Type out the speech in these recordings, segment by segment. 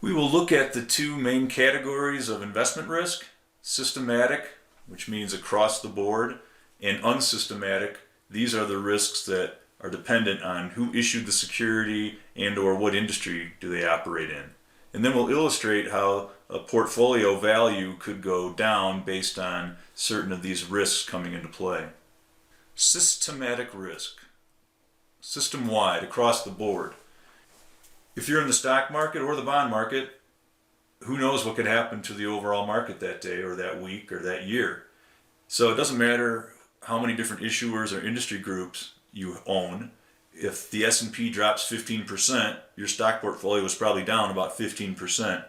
We will look at the two main categories of investment risk: systematic, which means across the board, and unsystematic. These are the risks that are dependent on who issued the security and or what industry do they operate in. And then we'll illustrate how a portfolio value could go down based on certain of these risks coming into play. Systematic risk. System-wide, across the board. If you're in the stock market or the bond market, who knows what could happen to the overall market that day or that week or that year. So it doesn't matter how many different issuers or industry groups you own. If the S&P drops 15%, your stock portfolio is probably down about 15%.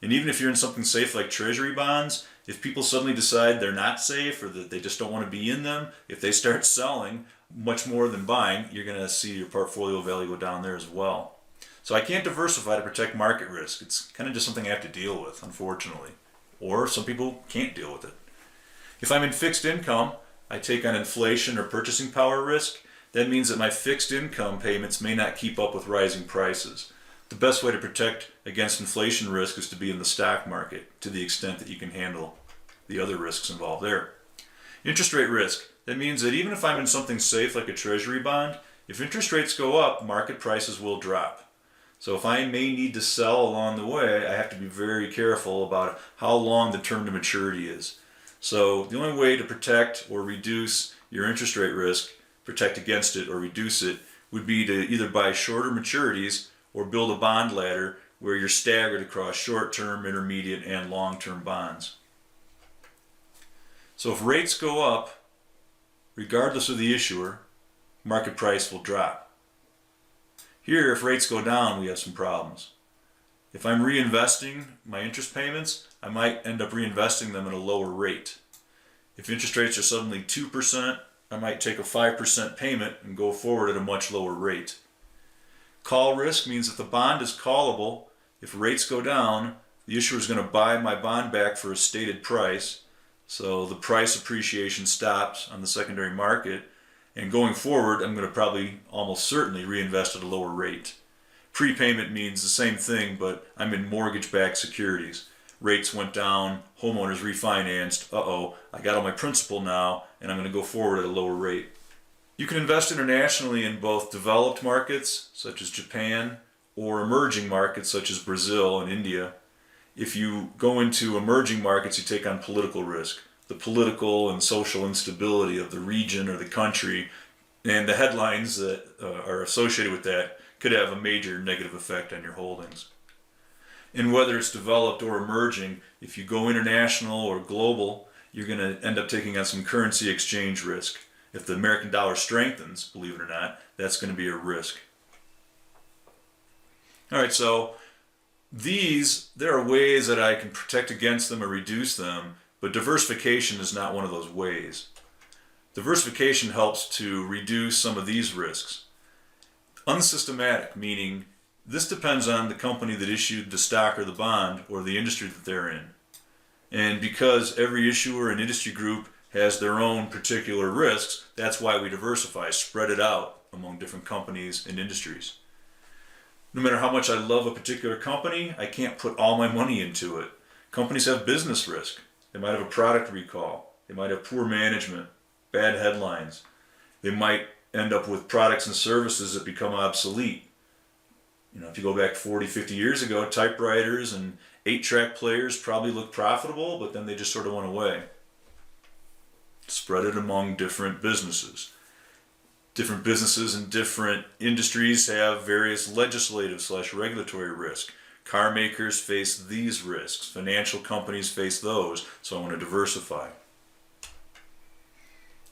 And even if you're in something safe like treasury bonds, if people suddenly decide they're not safe or that they just don't want to be in them, if they start selling much more than buying, you're going to see your portfolio value go down there as well. So I can't diversify to protect market risk. It's kind of just something I have to deal with, unfortunately. Or some people can't deal with it. If I'm in fixed income, I take on inflation or purchasing power risk. That means that my fixed income payments may not keep up with rising prices. The best way to protect against inflation risk is to be in the stock market to the extent that you can handle the other risks involved there. Interest rate risk. That means that even if I'm in something safe like a treasury bond, if interest rates go up, market prices will drop. So if I may need to sell along the way, I have to be very careful about how long the term to maturity is. So the only way to protect or reduce your interest rate risk, protect against it or reduce it, would be to either buy shorter maturities or build a bond ladder where you're staggered across short-term, intermediate, and long-term bonds. So if rates go up, regardless of the issuer, market price will drop. Here, if rates go down, we have some problems. If I'm reinvesting my interest payments, I might end up reinvesting them at a lower rate. If interest rates are suddenly 2%, I might take a 5% payment and go forward at a much lower rate. Call risk means if the bond is callable, if rates go down, the issuer is going to buy my bond back for a stated price, so the price appreciation stops on the secondary market, and going forward, I'm going to probably almost certainly reinvest at a lower rate. Prepayment means the same thing, but I'm in mortgage-backed securities. Rates went down, homeowners refinanced, I got all my principal now, and I'm going to go forward at a lower rate. You can invest internationally in both developed markets, such as Japan, or emerging markets, such as Brazil and India. If you go into emerging markets, you take on political risk. The political and social instability of the region or the country, and the headlines that are associated with that could have a major negative effect on your holdings. And whether it's developed or emerging, if you go international or global, you're going to end up taking on some currency exchange risk. If the American dollar strengthens, believe it or not, that's going to be a risk. All right, so there are ways that I can protect against them or reduce them, but diversification is not one of those ways. Diversification helps to reduce some of these risks. Unsystematic, meaning this depends on the company that issued the stock or the bond or the industry that they're in. And because every issuer and industry group has their own particular risks, that's why we diversify, spread it out among different companies and industries. No matter how much I love a particular company, I can't put all my money into it. Companies have business risk. They might have a product recall. They might have poor management, bad headlines. They might end up with products and services that become obsolete. If you go back 40, 50 years ago, typewriters and 8-track players probably looked profitable, but then they just sort of went away. Spread it among different businesses. Different businesses and different industries have various legislative/regulatory risk. Car makers face these risks. Financial companies face those, so I want to diversify.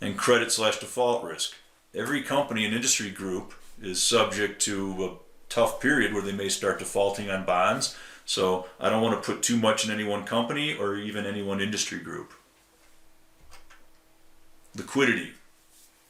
And credit/default risk. Every company and industry group is subject to a tough period where they may start defaulting on bonds, so I don't want to put too much in any one company or even any one industry group. Liquidity.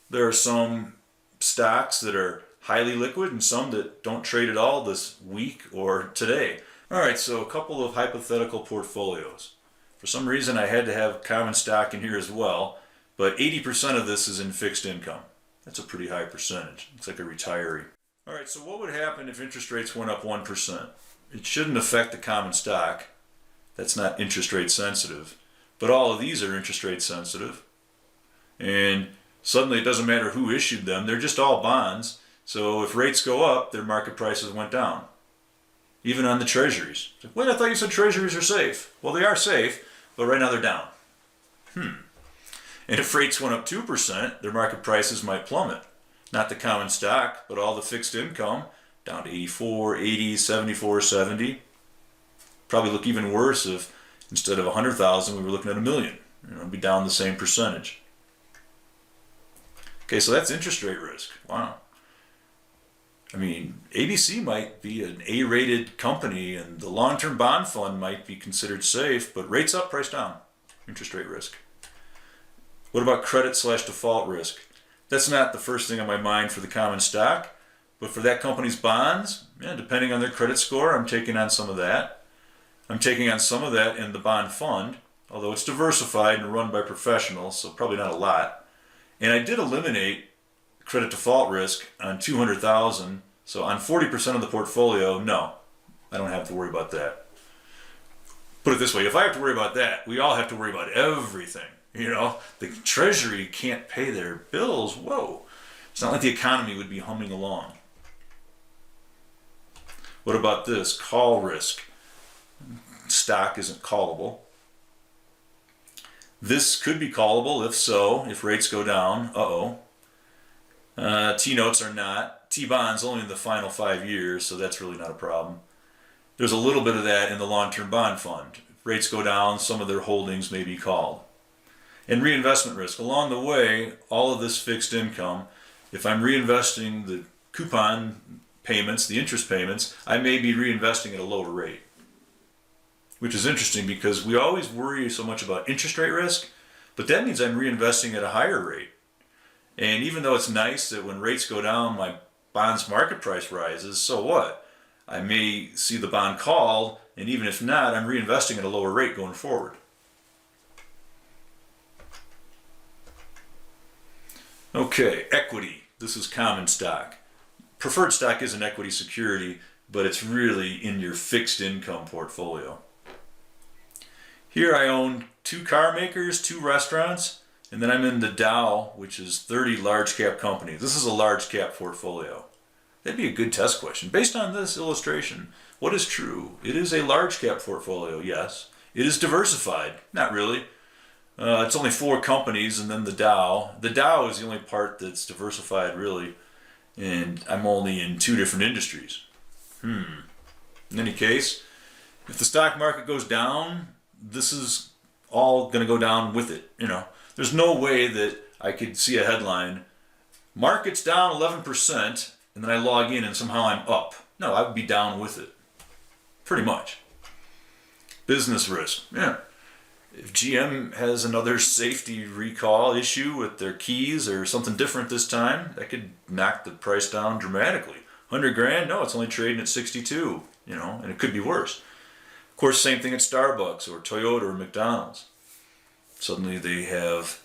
There are some stocks that are highly liquid and some that don't trade at all this week or today. All right, so a couple of hypothetical portfolios. For some reason I had to have common stock in here as well, but 80% of this is in fixed income. That's a pretty high percentage. It's like a retiree. All right, so what would happen if interest rates went up 1%? it shouldn't affect the common stock. That's not interest rate sensitive. But all of these are interest rate sensitive. And suddenly it doesn't matter who issued them. They're just all bonds. So if rates go up, their market prices went down. Even on the treasuries. Wait, I thought you said treasuries are safe. Well, they are safe, but right now they're down. And if rates went up 2%, their market prices might plummet. Not the common stock, but all the fixed income, down to 84, 80, 74, 70. Probably look even worse if instead of 100,000, we were looking at 1 million. It'd be down the same percentage. Okay, so that's interest rate risk. Wow. I mean, ABC might be an A-rated company and the long-term bond fund might be considered safe, but rates up, price down. Interest rate risk. What about credit/default risk? That's not the first thing on my mind for the common stock, but for that company's bonds, depending on their credit score, I'm taking on some of that. I'm taking on some of that in the bond fund, although it's diversified and run by professionals, so probably not a lot. And I did eliminate credit default risk on 200,000, so on 40% of the portfolio, no, I don't have to worry about that. Put it this way, if I have to worry about that, we all have to worry about everything. The Treasury can't pay their bills. Whoa. It's not like the economy would be humming along. What about this? Call risk. Stock isn't callable. This could be callable. If so, if rates go down, T-notes are not. T-bonds only in the final 5 years, so that's really not a problem. There's a little bit of that in the long-term bond fund. If rates go down, some of their holdings may be called. And reinvestment risk. Along the way, all of this fixed income, if I'm reinvesting the coupon payments, the interest payments, I may be reinvesting at a lower rate. Which is interesting because we always worry so much about interest rate risk, but that means I'm reinvesting at a higher rate. And even though it's nice that when rates go down, my bond's market price rises, so what? I may see the bond called, and even if not, I'm reinvesting at a lower rate going forward. Okay, equity. This is common stock. Preferred stock is an equity security, but it's really in your fixed income portfolio. Here I own 2 car makers, 2 restaurants, and then I'm in the Dow, which is 30 large cap companies. This is a large cap portfolio. That'd be a good test question. Based on this illustration, what is true? It is a large cap portfolio, yes. It is diversified, not really. It's only 4 companies and then the Dow. The Dow is the only part that's diversified really, and I'm only in 2 different industries. In any case, if the stock market goes down, this is all going to go down with it. There's no way that I could see a headline, market's down 11%, and then I log in and somehow I'm up. No, I would be down with it. Pretty much. Business risk. If GM has another safety recall issue with their keys or something different this time, that could knock the price down dramatically. 100 grand? No, it's only trading at 62, and it could be worse. Of course, same thing at Starbucks or Toyota or McDonald's. Suddenly they have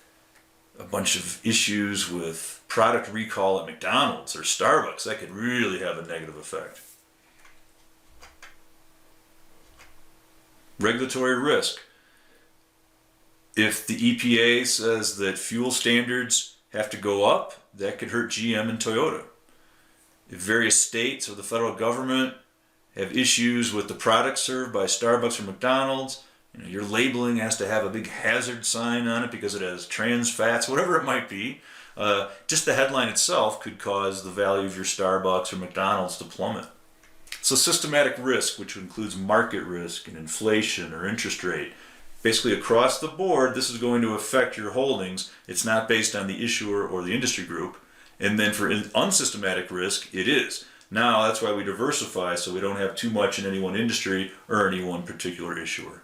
a bunch of issues with product recall at McDonald's or Starbucks. That could really have a negative effect. Regulatory risk. If the EPA says that fuel standards have to go up, that could hurt GM and Toyota. If various states or the federal government have issues with the products served by Starbucks or McDonald's, your labeling has to have a big hazard sign on it because it has trans fats, whatever it might be. Just the headline itself could cause the value of your Starbucks or McDonald's to plummet. So systematic risk, which includes market risk and inflation or interest rate, basically across the board, this is going to affect your holdings. It's not based on the issuer or the industry group. And then for unsystematic risk, it is. Now that's why we diversify so we don't have too much in any one industry or any one particular issuer.